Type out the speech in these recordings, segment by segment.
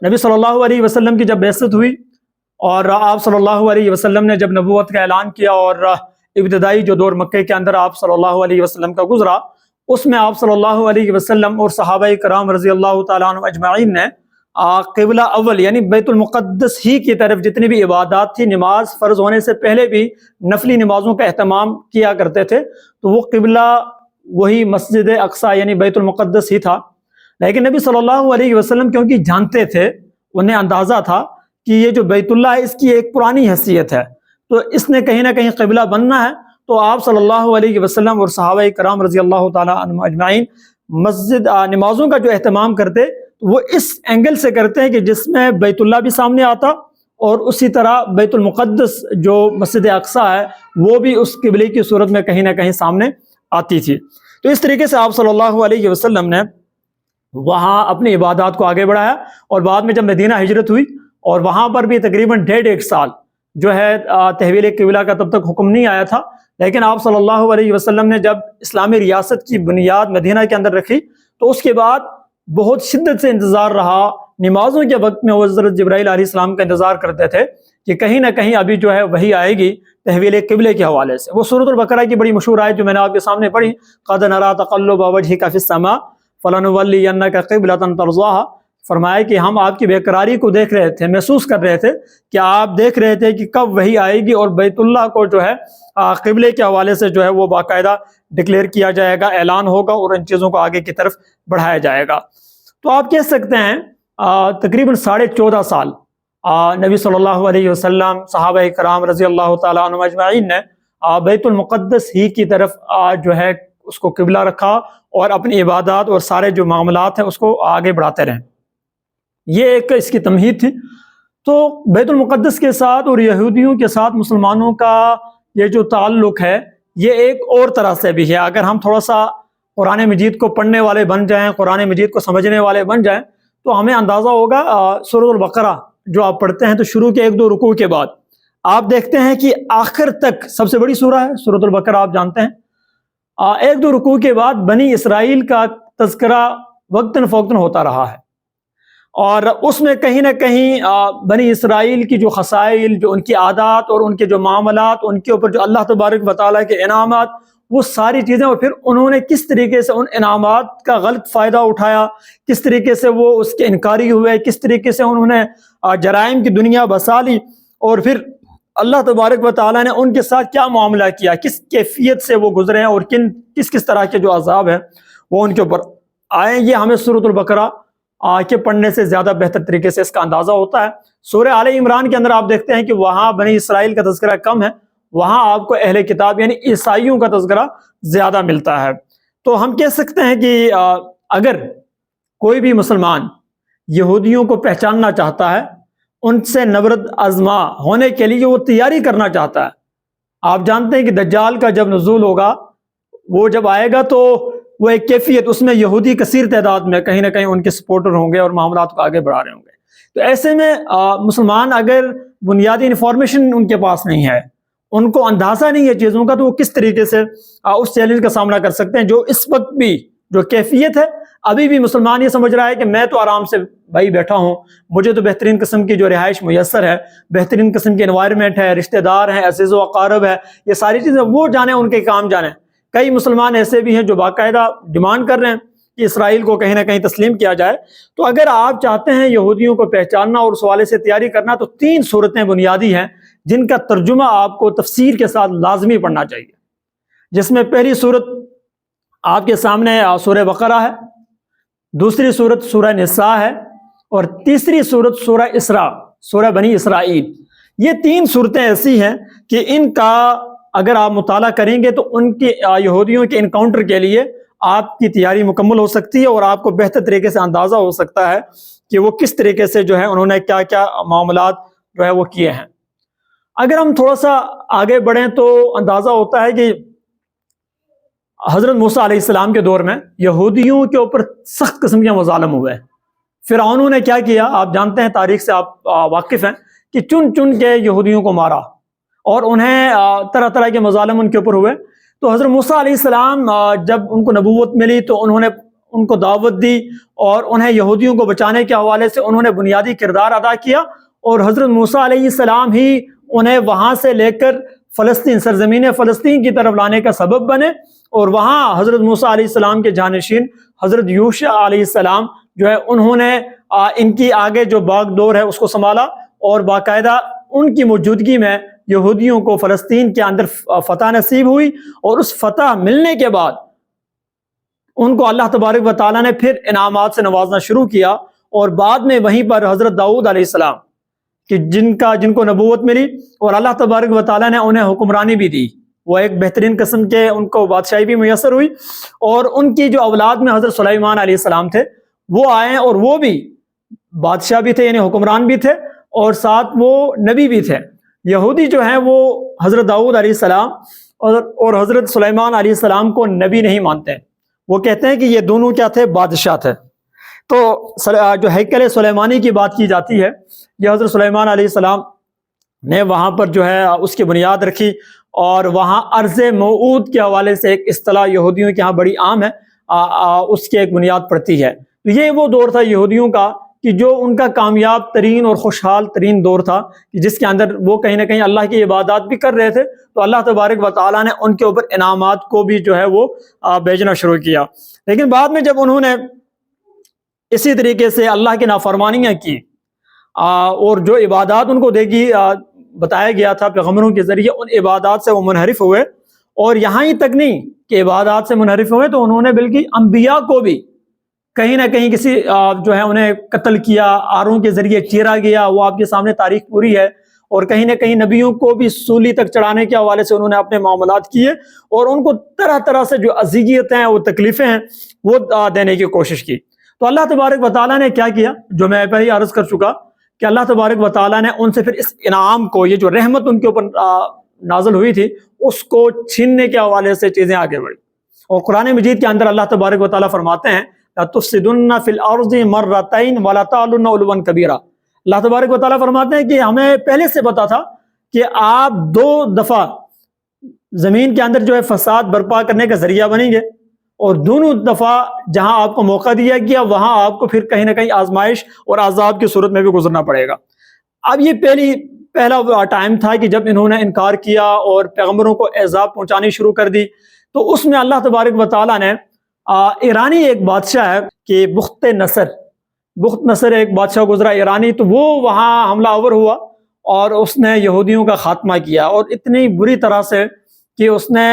نبی صلی اللہ علیہ وسلم کی جب بعثت ہوئی اور آپ صلی اللہ علیہ وسلم نے جب نبوت کا اعلان کیا اور ابتدائی جو دور مکے کے اندر آپ صلی اللہ علیہ وسلم کا گزرا، اس میں آپ صلی اللہ علیہ وسلم اور صحابہ کرام رضی اللہ تعالیٰ عنہ اجمعین نے قبلہ اول یعنی بیت المقدس ہی کی طرف جتنی بھی عبادات تھی، نماز فرض ہونے سے پہلے بھی نفلی نمازوں کا اہتمام کیا کرتے تھے، تو وہ قبلہ وہی مسجد اقصی یعنی بیت المقدس ہی تھا۔ لیکن نبی صلی اللہ علیہ وسلم کیونکہ جانتے تھے، انہیں اندازہ تھا کہ یہ جو بیت اللہ ہے اس کی ایک پرانی حیثیت ہے، تو اس نے کہیں نہ کہیں قبلہ بننا ہے، تو آپ صلی اللہ علیہ وسلم اور صحابہ کرام رضی اللہ تعالیٰ عنہ اجمعین مسجد نمازوں کا جو اہتمام کرتے وہ اس اینگل سے کرتے ہیں کہ جس میں بیت اللہ بھی سامنے آتا اور اسی طرح بیت المقدس جو مسجد اقصی ہے وہ بھی اس قبلے کی صورت میں کہیں نہ کہیں سامنے آتی تھی۔ تو اس طریقے سے آپ صلی اللہ علیہ وسلم نے وہاں اپنی عبادات کو آگے بڑھایا، اور بعد میں جب مدینہ ہجرت ہوئی اور وہاں پر بھی تقریباً 1.5 سال جو ہے تحویل قبلہ کا تب تک حکم نہیں آیا تھا، لیکن آپ صلی اللہ علیہ وسلم نے جب اسلامی ریاست کی بنیاد مدینہ کے اندر رکھی تو اس کے بعد بہت شدت سے انتظار رہا۔ نمازوں کے وقت میں وہ حضرت جبرائیل علیہ السلام کا انتظار کرتے تھے کہ کہیں نہ کہیں ابھی جو ہے وہی آئے گی تحویل قبلے کے حوالے سے۔ وہ سورۃ البقرہ کی بڑی مشہور آیت جو میں نے آپ کے سامنے پڑھی، قَدْ نَرَىٰ تَقَلُّبَ وَجْهِكَ فِي السَّمَاءِ فَلَنُوَلِّيَنَّكَ قِبْلَةً تَرْضَاهَا، فرمایا کہ ہم آپ کی بے قراری کو دیکھ رہے تھے، محسوس کر رہے تھے کہ آپ دیکھ رہے تھے کہ کب وہی آئے گی اور بیت اللہ کو جو ہے قبلے کے حوالے سے جو ہے وہ باقاعدہ ڈکلیئر کیا جائے گا، اعلان ہوگا اور ان چیزوں کو آگے کی طرف بڑھایا جائے گا۔ تو آپ کہہ سکتے ہیں تقریباً 14.5 سال نبی صلی اللہ علیہ وسلم، صحابہ کرام رضی اللہ تعالیٰ عنہ اجمعین نے بیت المقدس ہی کی طرف جو ہے اس کو قبلہ رکھا اور اپنی عبادات اور سارے جو معاملات ہیں اس کو آگے بڑھاتے رہے۔ یہ ایک اس کی تمہید تھی۔ تو بیت المقدس کے ساتھ اور یہودیوں کے ساتھ مسلمانوں کا یہ جو تعلق ہے یہ ایک اور طرح سے بھی ہے۔ اگر ہم تھوڑا سا قرآن مجید کو پڑھنے والے بن جائیں، قرآن مجید کو سمجھنے والے بن جائیں تو ہمیں اندازہ ہوگا۔ سورۃ البقرہ جو آپ پڑھتے ہیں تو شروع کے 1-2 رکوع کے بعد آپ دیکھتے ہیں کہ آخر تک سب سے بڑی سورہ ہے سورۃ البقرہ، آپ جانتے ہیں۔ 1-2 رکوع کے بعد بنی اسرائیل کا تذکرہ وقتاً فوقتاً ہوتا رہا ہے، اور اس میں کہیں نہ کہیں بنی اسرائیل کی جو خصائل، جو ان کی عادات اور ان کے جو معاملات، ان کے اوپر جو اللہ تبارک و تعالیٰ کے انعامات، وہ ساری چیزیں، اور پھر انہوں نے کس طریقے سے ان انعامات کا غلط فائدہ اٹھایا، کس طریقے سے وہ اس کے انکاری ہوئے، کس طریقے سے انہوں نے جرائم کی دنیا بسا لی، اور پھر اللہ تبارک و تعالیٰ نے ان کے ساتھ کیا معاملہ کیا، کس کیفیت سے وہ گزرے ہیں اور کس طرح کے جو عذاب ہیں وہ ان کے اوپر آئے۔ یہ ہمیں سورۃ البقرہ کے پڑھنے سے زیادہ بہتر طریقے سے اس کا اندازہ ہوتا ہے۔ سورہ آل عمران کے اندر آپ دیکھتے ہیں کہ وہاں بنی اسرائیل کا تذکرہ کم ہے، وہاں آپ کو اہل کتاب یعنی عیسائیوں کا تذکرہ زیادہ ملتا ہے۔ تو ہم کہہ سکتے ہیں کہ اگر کوئی بھی مسلمان یہودیوں کو پہچاننا چاہتا ہے، ان سے نبرد آزما ہونے کے لیے وہ تیاری کرنا چاہتا ہے، آپ جانتے ہیں کہ دجال کا جب نزول ہوگا، وہ جب آئے گا تو وہ ایک کیفیت، اس میں یہودی کثیر تعداد میں کہیں نہ کہیں ان کے سپورٹر ہوں گے اور معاملات کو آگے بڑھا رہے ہوں گے۔ تو ایسے میں مسلمان اگر بنیادی انفارمیشن ان کے پاس نہیں ہے، ان کو اندازہ نہیں ہے چیزوں کا، تو وہ کس طریقے سے اس چیلنج کا سامنا کر سکتے ہیں جو اس وقت بھی جو کیفیت ہے۔ ابھی بھی مسلمان یہ سمجھ رہا ہے کہ میں تو آرام سے بھائی بیٹھا ہوں، مجھے تو بہترین قسم کی جو رہائش میسر ہے، بہترین قسم کی انوائرمنٹ ہے، رشتہ دار ہیں، عزیز و اقارب ہے، یہ ساری چیزیں وہ جانے، ان کے کام جانے۔ کئی مسلمان ایسے بھی ہیں جو باقاعدہ ڈیمانڈ کر رہے ہیں کہ اسرائیل کو کہیں نہ کہیں تسلیم کیا جائے۔ تو اگر آپ چاہتے ہیں یہودیوں کو پہچاننا اور اس حوالے سے تیاری کرنا، تو 3 صورتیں بنیادی ہیں جن کا ترجمہ آپ کو تفسیر کے ساتھ لازمی پڑھنا چاہیے، جس میں پہلی صورت آپ کے سامنے سورہ بقرہ ہے، دوسری صورت سورہ نساء ہے، اور تیسری صورت سورہ اسراء، سورہ بنی اسرائیل۔ یہ 3 صورتیں ایسی ہیں کہ ان کا اگر آپ مطالعہ کریں گے تو ان کے یہودیوں کے انکاؤنٹر کے لیے آپ کی تیاری مکمل ہو سکتی ہے، اور آپ کو بہتر طریقے سے اندازہ ہو سکتا ہے کہ وہ کس طریقے سے جو ہے انہوں نے کیا کیا معاملات جو ہے وہ کیے ہیں۔ اگر ہم تھوڑا سا آگے بڑھیں تو اندازہ ہوتا ہے کہ حضرت موسیٰ علیہ السلام کے دور میں یہودیوں کے اوپر سخت قسم کے مظالم ہوئے۔ فرعونوں نے کیا کیا، آپ جانتے ہیں، تاریخ سے آپ واقف ہیں کہ چن چن کے یہودیوں کو مارا اور انہیں طرح طرح کے مظالم ان کے اوپر ہوئے۔ تو حضرت موسیٰ علیہ السلام جب ان کو نبوت ملی تو انہوں نے ان کو دعوت دی اور انہیں یہودیوں کو بچانے کے حوالے سے انہوں نے بنیادی کردار ادا کیا، اور حضرت موسیٰ علیہ السلام ہی انہیں وہاں سے لے کر فلسطین، سرزمین فلسطین کی طرف لانے کا سبب بنے، اور وہاں حضرت موسیٰ علیہ السلام کے جانشین حضرت یوشع علیہ السلام جو ہے انہوں نے ان کی آگے جو باغ دور ہے اس کو سنبھالا، اور باقاعدہ ان کی موجودگی میں یہودیوں کو فلسطین کے اندر فتح نصیب ہوئی، اور اس فتح ملنے کے بعد ان کو اللہ تبارک و تعالیٰ نے پھر انعامات سے نوازنا شروع کیا، اور بعد میں وہیں پر حضرت داؤد علیہ السلام کہ جن کو نبوت ملی اور اللہ تبارک و تعالیٰ نے انہیں حکمرانی بھی دی، وہ ایک بہترین قسم کے ان کو بادشاہی بھی میسر ہوئی، اور ان کی جو اولاد میں حضرت سلیمان علیہ السلام تھے وہ آئے، اور وہ بھی بادشاہ بھی تھے، یعنی حکمران بھی تھے، اور ساتھ وہ نبی بھی تھے۔ یہودی جو ہیں وہ حضرت داؤد علیہ السلام اور حضرت سلیمان علیہ السلام کو نبی نہیں مانتے، وہ کہتے ہیں کہ یہ دونوں کیا تھے؟ بادشاہ تھے۔ تو جو ہیکل سلیمانی کی بات کی جاتی ہے، یہ حضرت سلیمان علیہ السلام نے وہاں پر جو ہے اس کی بنیاد رکھی، اور وہاں ارض موعود کے حوالے سے ایک اصطلاح یہودیوں کے ہاں بڑی عام ہے، اس کی ایک بنیاد پڑتی ہے۔ تو یہ وہ دور تھا یہودیوں کا کہ جو ان کا کامیاب ترین اور خوشحال ترین دور تھا، کہ جس کے اندر وہ کہیں نہ کہیں اللہ کی عبادات بھی کر رہے تھے، تو اللہ تبارک و تعالیٰ نے ان کے اوپر انعامات کو بھی جو ہے وہ بھیجنا شروع کیا۔ لیکن بعد میں جب انہوں نے اسی طریقے سے اللہ کی نافرمانیاں کی، اور جو عبادات ان کو بتایا گیا تھا پیغمبروں کے ذریعے، ان عبادات سے وہ منحرف ہوئے، اور یہاں ہی تک نہیں کہ عبادات سے منحرف ہوئے، تو انہوں نے بلکہ انبیاء کو بھی کہیں نہ کہیں کسی جو ہے انہیں قتل کیا، آروں کے ذریعے چیرا گیا، وہ آپ کے سامنے تاریخ پوری ہے، اور کہیں نہ کہیں نبیوں کو بھی سولی تک چڑھانے کے حوالے سے انہوں نے اپنے معاملات کیے، اور ان کو طرح طرح سے جو اذیتیں ہیں، وہ تکلیفیں ہیں، وہ دینے کی کوشش کی۔ تو اللہ تبارک و تعالیٰ نے کیا کیا، جو میں پہلے عرض کر چکا کہ اللہ تبارک و تعالیٰ نے ان سے پھر اس انعام کو، یہ جو رحمت ان کے اوپر نازل ہوئی تھی، اس کو چھیننے کے حوالے سے چیزیں آگے بڑھی۔ اور قرآن مجید کے اندر اللہ تبارک و تعالیٰ فرماتے ہیں لَتُفْسِدُنَّ فِي الْأَرْضِ مَرَّتَيْنِ وَلَتَعْلُنَّ عُلُوًّا كَبِيرًا۔ اللہ تبارک و تعالیٰ فرماتے ہیں کہ ہمیں پہلے سے پتا تھا کہ آپ 2 دفعہ زمین کے اندر جو ہے فساد برپا کرنے کا ذریعہ بنیں گے، اور دونوں دفعہ جہاں آپ کو موقع دیا گیا وہاں آپ کو پھر کہیں نہ کہیں آزمائش اور عذاب کی صورت میں بھی گزرنا پڑے گا۔ اب یہ پہلا ٹائم تھا کہ جب انہوں نے انکار کیا اور پیغمبروں کو عذاب پہنچانی شروع کر دی، تو اس میں اللہ تبارک و تعالیٰ نے ایرانی ایک بادشاہ ہے کہ بخت نصر ایک بادشاہ گزرا ایرانی، تو وہ وہاں حملہ آور ہوا، اور اس نے یہودیوں کا خاتمہ کیا، اور اتنی بری طرح سے کہ اس نے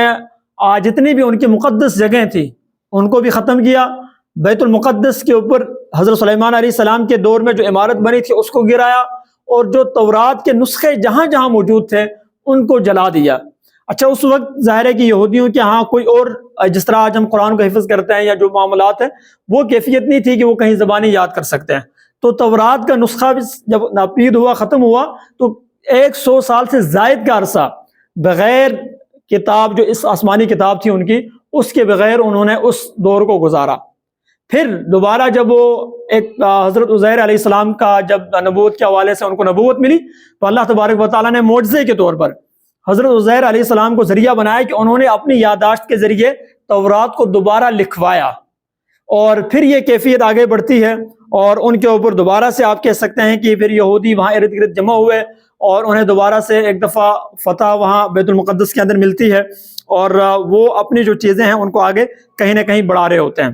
جتنی بھی ان کی مقدس جگہیں تھیں ان کو بھی ختم کیا۔ بیت المقدس کے اوپر حضرت سلیمان علیہ السلام کے دور میں جو عمارت بنی تھی اس کو گرایا، اور جو تورات کے نسخے جہاں جہاں موجود تھے ان کو جلا دیا۔ اچھا، اس وقت ظاہر ہے کہ یہودیوں کے ہاں کوئی اور جس طرح آج ہم قرآن کو حفظ کرتے ہیں یا جو معاملات ہیں، وہ کیفیت نہیں تھی کہ وہ کہیں زبانی یاد کر سکتے ہیں۔ تو تورات کا نسخہ بھی جب ناپید ہوا، ختم ہوا، تو 100 سال سے زائد کا عرصہ بغیر کتاب، جو اس آسمانی کتاب تھی ان کی، اس کے بغیر انہوں نے اس دور کو گزارا۔ پھر دوبارہ جب وہ ایک حضرت عزیر علیہ السلام کا جب نبوت کے حوالے سے ان کو نبوت ملی، تو اللہ تبارک و تعالیٰ نے معجزے کے طور پر حضرت عزیر علیہ السلام کو ذریعہ بنایا کہ انہوں نے اپنی یادداشت کے ذریعے تورات کو دوبارہ لکھوایا، اور پھر یہ کیفیت آگے بڑھتی ہے، اور ان کے اوپر دوبارہ سے آپ کہہ سکتے ہیں کہ پھر یہودی وہاں ارد گرد جمع ہوئے، اور انہیں دوبارہ سے ایک دفعہ فتح وہاں بیت المقدس کے اندر ملتی ہے، اور وہ اپنی جو چیزیں ہیں ان کو آگے کہیں نہ کہیں بڑھا رہے ہوتے ہیں۔